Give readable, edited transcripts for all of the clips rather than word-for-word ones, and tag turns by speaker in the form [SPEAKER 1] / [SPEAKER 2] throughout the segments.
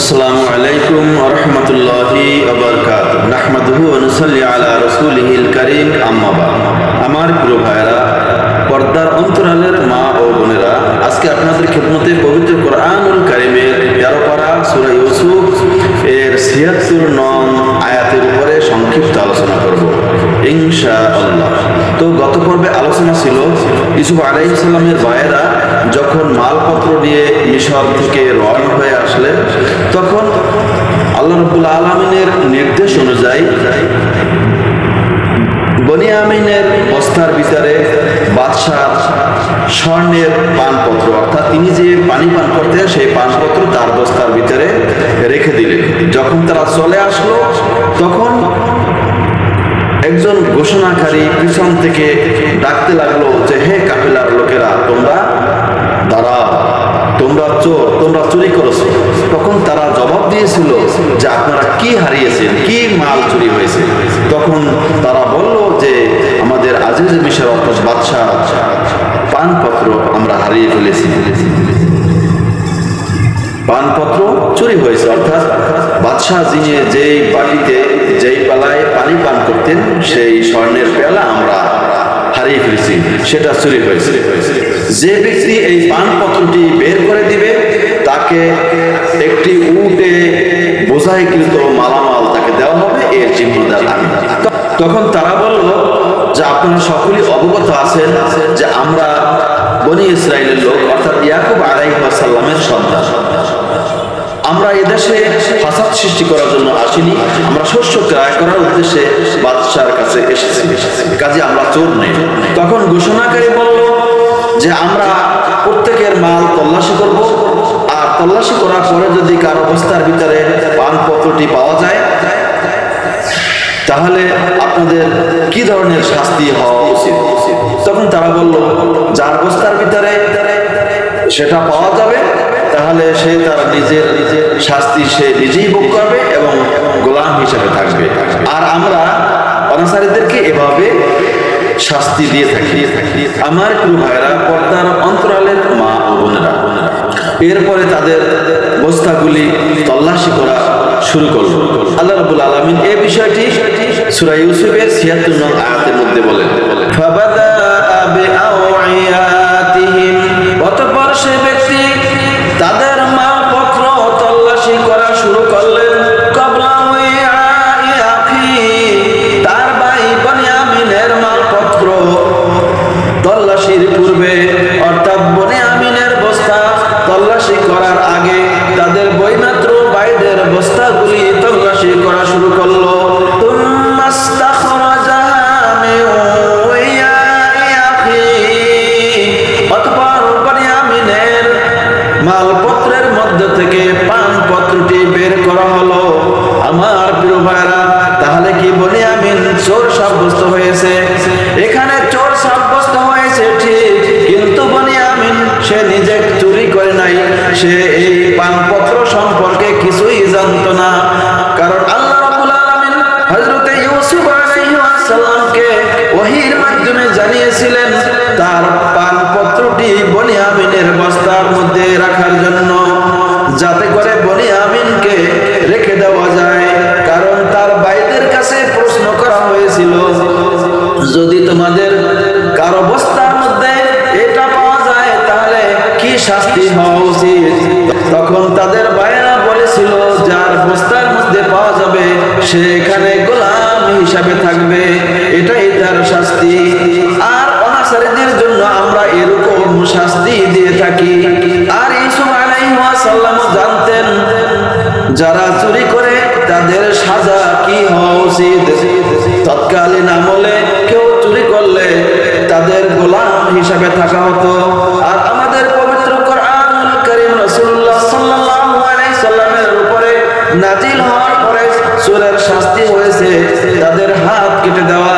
[SPEAKER 1] আসসালামু আলাইকুম ওয়া রাহমাতুল্লাহি ওয়া বারাকাতুহু। নাহমাদুহু ওয়া নুসাল্লি আলা রাসূলিহিল কারীম, আম্মা বা'দ। আমার প্রিয় ভাইরা, পর্দার অন্তরালের মা ও বোনেরা, আজকে আপনাদের খিদমতে পবিত্র কোরআনুল কারীমের 13 পারা সূরা ইউসুফ এর 76 নং আয়াতের উপরে সংক্ষিপ্ত আলোচনা করব ইনশাআল্লাহ। তো গত পর্বে আলোচনা ছিল ইউসুফ আলাইহিস সালামের ভাইয়েরা যখন মালপত্র নিয়ে মিশর থেকে রওনা হয়ে আসলেন, তখন আল্লাহ রাব্বুল আলামিনের নির্দেশ অনুযায়ী বনিয়ামিনের বস্তার ভিতরে বাদশার স্বর্ণের পানপত্র, অর্থাৎ তিনি যে পানি পান করতেন সেই পানপত্র তার বস্তার ভিতরে রেখে দিলেন। যখন তারা চলে আসলো, তখন একজন ঘোষণাকারী পিছন থেকে ডাকতে লাগলো যে, হে কাফেলার লোকেরা, তোমরা দাঁড়াও, তোমরা চোর, তোমরা চুরি করেছো। তখন তারা জবাব দিয়েছিল যে, আপনারা কি হারিয়েছেন, কি মাল চুরি হয়েছে? তখন তারা বলল যে, আমাদের আজিজ মিশর অর্থাৎ বাদশাহ পানপত্র আমরা হারিয়ে ফেলেছি। পানপত্র চুরি হয়েছে, অর্থাৎ বাদশাহ যিনি যেই বাটিতে যেই পেলায় পানি পান করতেন সেই স্বর্ণের পেলা আমরা হারিয়ে ফেলেছি, সেটা চুরি হয়েছে। যে ব্যক্তি এই পানপত্রটি বের করে দিবে তাকে একটি উটে বোঝাইকৃত মালামাল তাকে দেওয়া হবে, এর জিম্মাদার আমি। তখন তারা বলল যে, আপনারা সকলেই অবগত আছেন যে আমরা বনি ইসরাইলের লোক, অর্থাৎ ইয়াকুব আলাইহিস সালামের সন্তান। আমরা এদেশে ফাসাদ সৃষ্টি করার জন্য আসিনি, আমরা শস্য ক্রয় করার উদ্দেশ্যে বাদশার কাছে এসেছি, কাজে আমরা চোর নেই। তখন ঘোষণাকারী বলল যে, আমরা প্রত্যেকের মাল তল্লাশি করব, আর তল্লাশি করার পরে যদি কারো বস্তার ভিতরে পানপত্রটি পাওয়া যায় তাহলে আপনাদের কি ধরনের শাস্তি হওয়া উচিত? তখন তারা বলল, যার বস্তার ভিতরে সেটা পাওয়া যাবে তাহলে সে তার নিজের শাস্তি সে নিজেই ভোগ করবে এবং গোলাম হিসেবে থাকবে, আর আমরা অনাচারীদেরকে এভাবে শাস্তি দিয়ে থাকি। আমার প্রিয় ভাইরা, পর্দার অন্তরালের মা ও বোনেরা, এরপরে তাদের বস্তাগুলি তল্লাশি করা শুরু করলো। আল্লাহ রাব্বুল আলামিন এই বিষয়টি সূরা ইউসুফের ৭৬ নং আয়াতের মধ্যে বলেন, ফাবাদা বিআওয়ায়াতিহিম, অতঃপর সে ব্যক্তি তাদের মালপত্র তল্লাশি করা শুরু করলেন। ক্বাবলা ওয়াইআই আখি, তার ভাই বনিয়ামিনের মালপত্র তল্লাশির পূর্বে, অর্থাৎ বনিয়ামিনের বস্তা তল্লাশি করার আগে তাদের বৈমাত্র ভাইদের বস্তাগুলি তল্লাশি করা শুরু করলো। মালপত্রের মধ্যে থেকে পানপত্রটি বের করা হলো। আমার প্রিয় ভাইরা, তাহলে কি বনিয়ামিন চোর সাব্যস্ত হয়েছে? এখানে চোর সাব্যস্ত হয়েছে ঠিক, কিন্তু বনিয়ামিন সে নিজে চুরি করে নাই, সে এই পানপত্র সম্পর্কে কিছুই জানতো না। কারণ আল্লাহ রাব্বুল আলামিন হযরত ইউসুফ আলাইহিস সালামকে ওহীর মাধ্যমে জানিয়েছিলেন তার পানপত্রটি বনিয়ামিনের বস্তার মধ্যে রাখার জন্য, যাতে করে বনিয়ামিনকে রেখে দেওয়া যায়। কারণ তার ভাইদের কাছে প্রশ্ন করা হয়েছিল, যদি তোমাদের কারো বস্তার মধ্যে এটা পাওয়া যায় তাহলে কি শাস্তি হওয়া উচিত? তখন তাদের ভাইরা বলেছিল, যার বস্তার মধ্যে পাওয়া যাবে সে এখানে গোলাম হিসাবে থাকবে, এটাই তার শাস্তি। আর অনাচারীদের জন্য আমরা এরকম শাস্তি দিয়ে থাকি। আর ইউসুফ আলাইহিস সালাম জানতেন যারা চুরি করে তাদের সাজা কি হওয়া উচিত। তৎকালীন আমলে কেউ চুরি করলে তাদের গোলাম হিসাবে থাকা হতো। আর আমাদের পবিত্র কোরআনুল কারীম রাসূলুল্লাহ সাল্লাল্লাহু আলাইহি সাল্লামের উপরে নাজিল হওয়ার পরে চোরের শাস্তি হয়েছে তাদের হাত কেটে দেওয়া।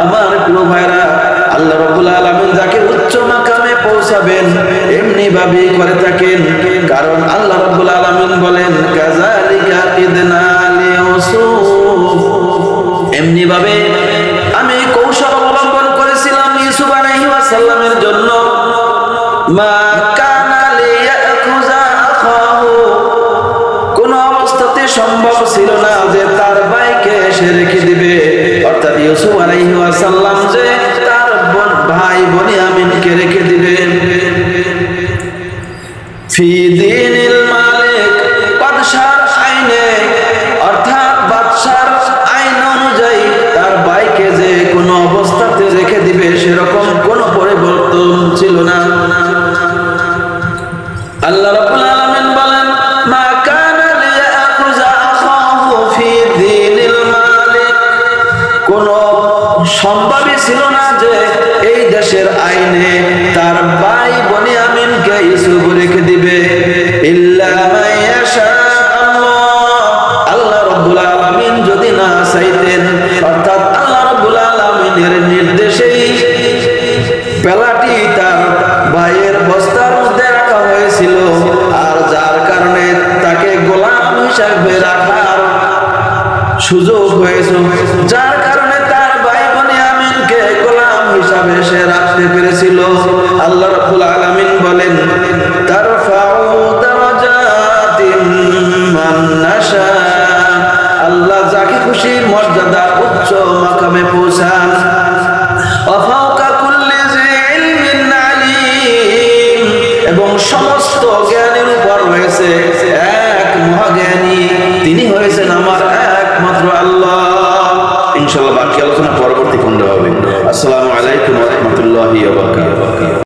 [SPEAKER 1] আমার প্রিয় ভাইরা, আল্লাহ রাব্বুল আলামিন যাকে উচ্চ মাকামে পৌঁছাবেন এমনি ভাবেই করে থাকেন। কারণ আল্লাহ রাব্বুল আলামিন বলেন, কাযালিকা কিদনা লিইউসুফ, এমনি ভাবে আমি কৌশল অবলম্বন করেছিলাম ইউসুফ আলাইহিস সালামের জন্য। মা কানা লিয়াখুযা আখাহু, কোন সম্ভব ছিল না যে তার ভাইকে সে রেখে দিবে, অর্থাৎ ইউসুফ আলাইহিস সালাম যে তার ভাই বনিয়ামিনকে রেখে দিবে। ফি দীনিল মালিক, বাদশার আইনে, অর্থাৎ বাদশার আইন অনুযায়ী তার ভাইকে যে কোনো অবস্থাতে রেখে দিবে সেরকম কোনো পরিবর্তন ছিল না। আল্লাহ রাব্বুল আলামিন বলেন, মা কানা লিয়াখুযা আখাহু ফি দীনিল মালিক, কোন সম্ভবই ছিল না যে এই দেশের আইনে তার ভাই বনিয়ামিনকে ইউসুফ রেখে দিবে। ইল্লা মা ইয়াশা আল্লাহ, আল্লাহ রাব্বুল আলামিন যদি না চাইতেন, অর্থাৎ আল্লাহ রাব্বুল আলামিনের নির্দেশেই পেলাটি তার ভাইয়ের বস্তার মধ্যে রাখা হয়েছিল, আর যার কারণে তাকে গোলাম হিসাবে রাখার সুযোগ হয়েছিল, যার কারণে তার ভাই বনিয়ামিনকে গোলাম হিসাবে সে রাখতে পেরেছিল। আল্লাহ রাব্বুল আলামিন বলেন, তারফাউ দারাজাতিন মান নাশা, আল্লাহ যাকে খুশি মর্যাদা উচ্চ মাকামে পৌঁছান। ওয়াফাওকা কুল্লি জি ইলমিন আলিম, এবং সমস্ত জ্ঞানের উপর রয়েছে এক মহাজ্ঞানী, তিনি হয়েছেন আমার একমাত্র আল্লাহ। ইনশাআল্লাহ বাকি আলোচনা পরবর্তী খণ্ডে হবে। আসসালামু আলাইকুম ওয়া রাহমাতুল্লাহি ওয়া বারাকাতুহু।